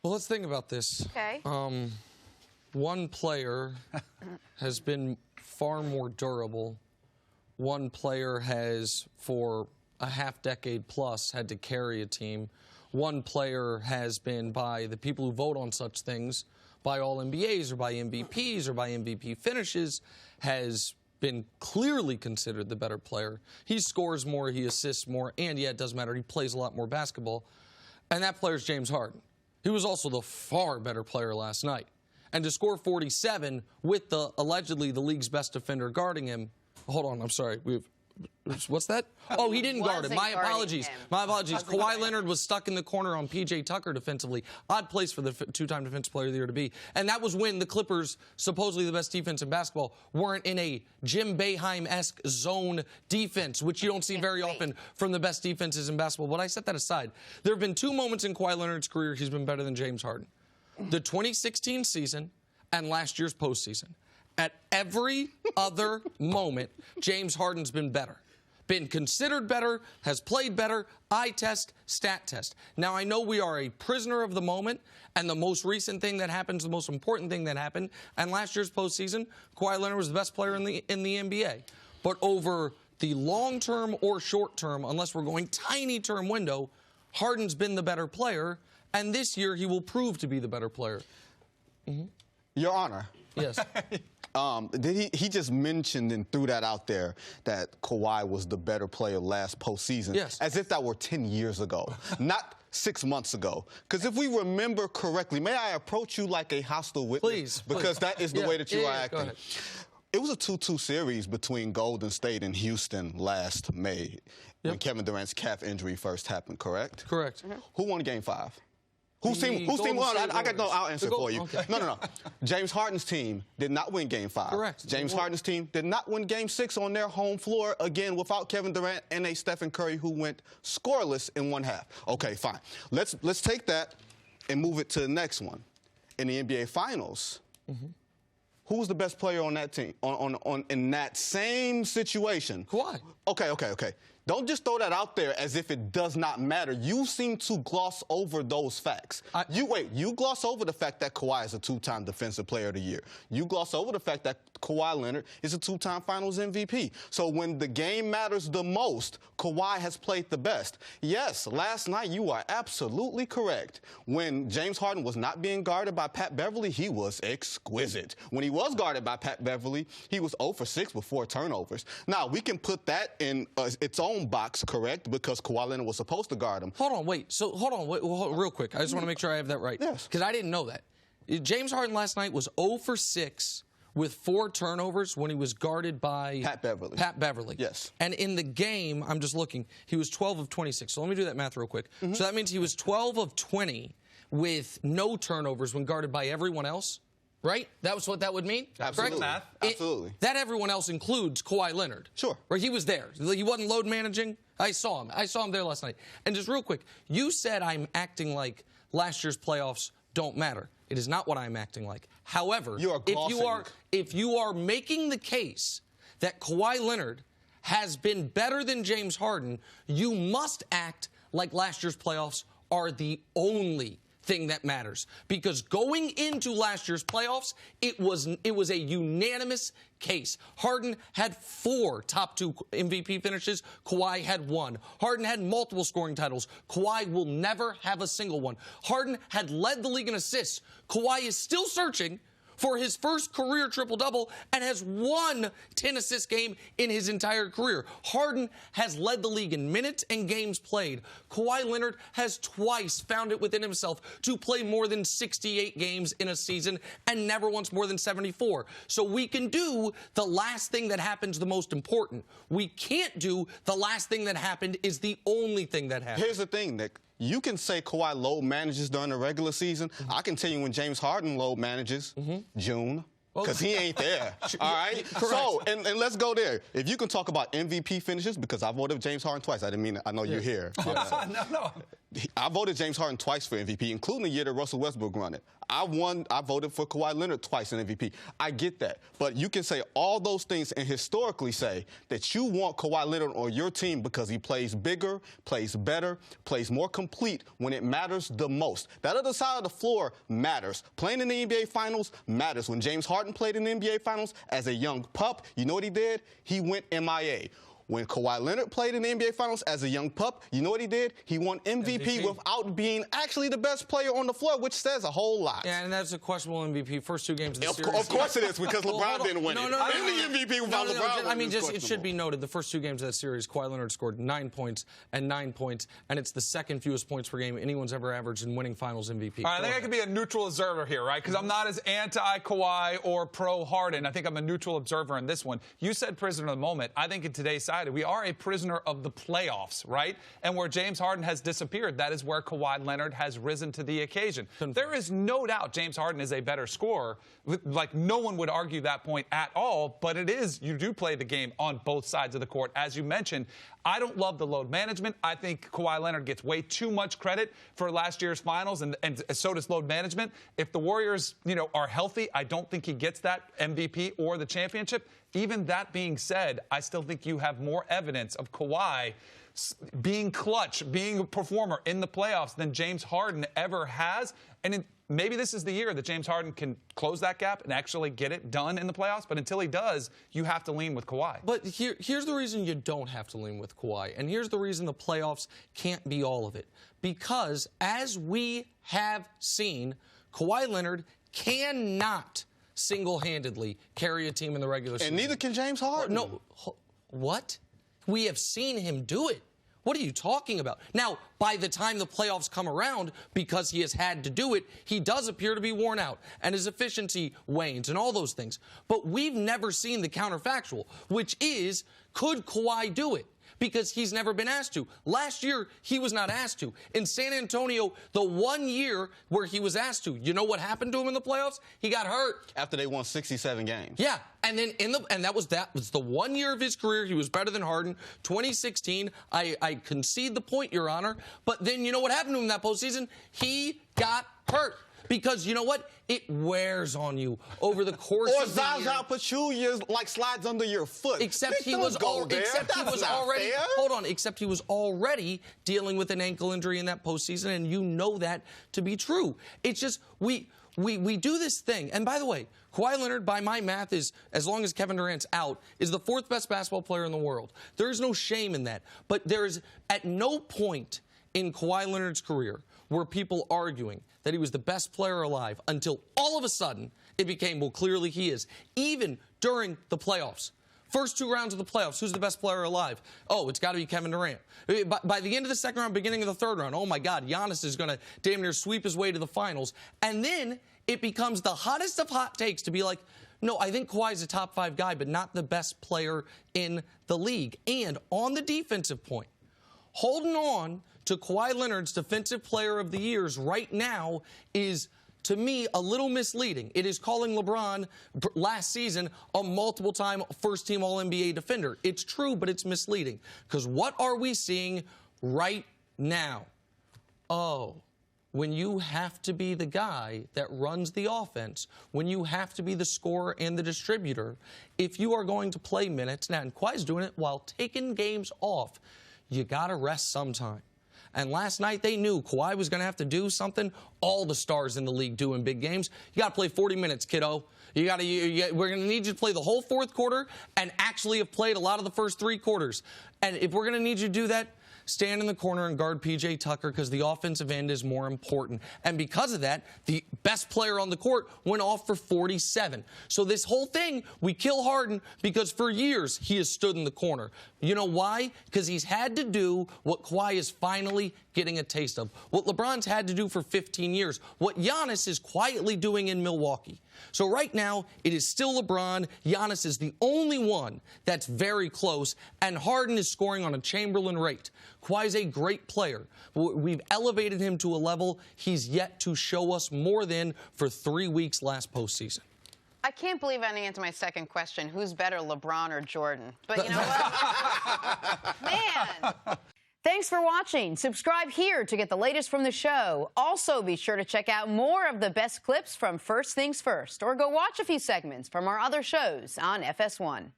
Well, let's think about this. Okay. One player has been far more durable. One player has, for a half-decade plus, had to carry a team. One player has been, by the people who vote on such things, by All-NBAs or by MVPs or by MVP finishes, has been clearly considered the better player. He scores more, he assists more, and yeah, it doesn't matter, he plays a lot more basketball. And that player is James Harden. He was also the far better player last night. And to score 47 with allegedly the league's best defender guarding him. Hold on, I'm sorry. What's that? Oh, he didn't guard him. My apologies. My apologies. Kawhi Leonard was stuck in the corner on P.J. Tucker defensively. Odd place for the two-time Defensive Player of the Year to be. And that was when the Clippers, supposedly the best defense in basketball, weren't in a Jim Boeheim-esque zone defense, which you don't see very often from the best defenses in basketball. But I set that aside. There have been two moments in Kawhi Leonard's career he's been better than James Harden. The 2016 season and last year's postseason. At every other moment, James Harden's been better. Been considered better, has played better, eye test, stat test. Now, I know we are a prisoner of the moment, and the most recent thing that happens, the most important thing that happened, and last year's postseason, Kawhi Leonard was the best player in the NBA. But over the long term or short term, unless we're going tiny term window, Harden's been the better player, and this year he will prove to be the better player. Your Honor. Yes. He just mentioned and threw that out there that Kawhi was the better player last postseason. Yes. As if that were 10 years ago, not 6 months ago. Because if we remember correctly, may I approach you like a hostile witness? Please. Because that is the way that you are acting. Go ahead. It was a 2-2 series between Golden State and Houston last May when Kevin Durant's calf injury first happened, correct? Correct. Who won Game 5? Whose team won? I'll answer for you. Okay. No. James Harden's team did not win Game 5. Correct. James Harden's team did not win Game 6 on their home floor, again, without Kevin Durant and a Stephen Curry who went scoreless in one half. Okay, fine. Let's take that and move it to the next one. In the NBA Finals, who was the best player on that team, in that same situation? Kawhi. Okay. Don't just throw that out there as if it does not matter. You seem to gloss over those facts. You gloss over the fact that Kawhi is a two-time Defensive Player of the Year. You gloss over the fact that Kawhi Leonard is a two-time Finals MVP. So when the game matters the most, Kawhi has played the best. Yes, last night you are absolutely correct. When James Harden was not being guarded by Pat Beverly, he was exquisite. When he was guarded by Pat Beverly, he was 0 for 6 with 4 turnovers. Now, we can put that in its own box, correct, because Kawhi Leonard was supposed to guard him. Hold on, wait, real quick. I just want to make sure I have that right. Yes. Because I didn't know that. James Harden last night was 0 for 6 with 4 turnovers when he was guarded by Pat Beverly. Yes. And in the game, I'm just looking, he was 12 of 26. So let me do that math real quick. So that means he was 12 of 20 with no turnovers when guarded by everyone else. Right? That was what that would mean? Absolutely. Correct? Absolutely. That everyone else includes Kawhi Leonard. Sure. Right? He was there. He wasn't load managing. I saw him. I saw him there last night. And just real quick, you said I'm acting like last year's playoffs don't matter. It is not what I'm acting like. However, if you are making the case that Kawhi Leonard has been better than James Harden, you must act like last year's playoffs are the only thing that matters, because going into last year's playoffs, it was a unanimous case. Harden had 4 top 2 MVP finishes. Kawhi had 1. Harden had multiple scoring titles. Kawhi will never have a single one. Harden had led the league in assists. Kawhi is still searching for his first career triple-double and has won 10-assist game in his entire career. Harden has led the league in minutes and games played. Kawhi Leonard has twice found it within himself to play more than 68 games in a season and never once more than 74. So we can do the last thing that happens the most important. We can't do the last thing that happened is the only thing that happened. Here's the thing, Nick. You can say Kawhi load manages during the regular season. I can tell you when James Harden load manages, June, because he ain't there. All right? So, and let's go there. If you can talk about MVP finishes, because I voted James Harden twice. I didn't mean I know you're here. No. I voted James Harden twice for MVP, including the year that Russell Westbrook won it. I voted for Kawhi Leonard twice in MVP. I get that. But you can say all those things and historically say that you want Kawhi Leonard on your team because he plays bigger, plays better, plays more complete when it matters the most. That other side of the floor matters. Playing in the NBA Finals matters. When James Harden played in the NBA Finals as a young pup, you know what he did? He went MIA. When Kawhi Leonard played in the NBA Finals as a young pup, you know what he did? He won MVP without being actually the best player on the floor, which says a whole lot. Yeah, and that's a questionable MVP. First two games of the series. Of course it is, because LeBron didn't win it. The MVP without LeBron. I mean, just it should be noted, the first two games of that series, Kawhi Leonard scored 9 points and 9 points, and it's the second fewest points per game anyone's ever averaged in winning Finals MVP. All right, I think I could be a neutral observer here, right? Because I'm not as anti-Kawhi or pro-Harden. I think I'm a neutral observer in this one. You said prisoner of the moment. I think in today's side, we are a prisoner of the playoffs, right? And where James Harden has disappeared, that is where Kawhi Leonard has risen to the occasion. There is no doubt James Harden is a better scorer. Like, no one would argue that point at all, but it is, you do play the game on both sides of the court. As you mentioned, I don't love the load management. I think Kawhi Leonard gets way too much credit for last year's finals, and so does load management. If the Warriors, are healthy, I don't think he gets that MVP or the championship. Even that being said, I still think you have more evidence of Kawhi being clutch, being a performer in the playoffs than James Harden ever has. And maybe this is the year that James Harden can close that gap and actually get it done in the playoffs. But until he does, you have to lean with Kawhi. But here's the reason you don't have to lean with Kawhi. And here's the reason the playoffs can't be all of it. Because as we have seen, Kawhi Leonard cannot single-handedly carry a team in the regular season. And neither can James Harden. No. What? We have seen him do it. What are you talking about? Now, by the time the playoffs come around, because he has had to do it, he does appear to be worn out, and his efficiency wanes and all those things. But we've never seen the counterfactual, which is, could Kawhi do it? Because he's never been asked to. Last year, he was not asked to. In San Antonio, the 1 year where he was asked to, you know what happened to him in the playoffs? He got hurt. After they won 67 games. Yeah, and then that was the 1 year of his career. He was better than Harden. 2016, I concede the point, Your Honor. But then you know what happened to him in that postseason? He got hurt. Because you know what? It wears on you over the course of the year. Or Zaza Pachulia slides under your foot. Except he was already dealing with an ankle injury in that postseason, and you know that to be true. It's just we do this thing. And by the way, Kawhi Leonard, by my math, is, as long as Kevin Durant's out, is the fourth best basketball player in the world. There is no shame in that. But there is at no point in Kawhi Leonard's career were people arguing that he was the best player alive until all of a sudden it became, well, clearly he is. Even during the playoffs. First two rounds of the playoffs, who's the best player alive? Oh, it's got to be Kevin Durant. By the end of the second round, beginning of the third round, oh, my God, Giannis is going to damn near sweep his way to the finals. And then it becomes the hottest of hot takes to be like, no, I think Kawhi's a top 5 guy, but not the best player in the league. And on the defensive point, holding on to Kawhi Leonard's Defensive Player of the Years right now is, to me, a little misleading. It is calling LeBron last season a multiple-time first-team All-NBA defender. It's true, but it's misleading. Because what are we seeing right now? Oh, when you have to be the guy that runs the offense, when you have to be the scorer and the distributor, if you are going to play minutes, now, and Kawhi's doing it while taking games off, you got to rest sometime. And last night they knew Kawhi was going to have to do something all the stars in the league do in big games. You got to play 40 minutes, kiddo. We're going to need you to play the whole fourth quarter and actually have played a lot of the first 3 quarters. And if we're going to need you to do that, stand in the corner and guard P.J. Tucker because the offensive end is more important. And because of that, the best player on the court went off for 47. So this whole thing, we kill Harden because for years he has stood in the corner. You know why? Because he's had to do what Kawhi is finally getting a taste of, what LeBron's had to do for 15 years, what Giannis is quietly doing in Milwaukee. So right now, it is still LeBron. Giannis is the only one that's very close, and Harden is scoring on a Chamberlain rate. Kawhi's a great player. We've elevated him to a level he's yet to show us more than for 3 weeks last postseason. I can't believe I didn't answer my second question. Who's better, LeBron or Jordan? But you know what? Man. Thanks for watching. watching. Subscribe here to get the latest from the show. Also, be sure to check out more of the best clips from First Things First, or go watch a few segments from our other shows on FS1.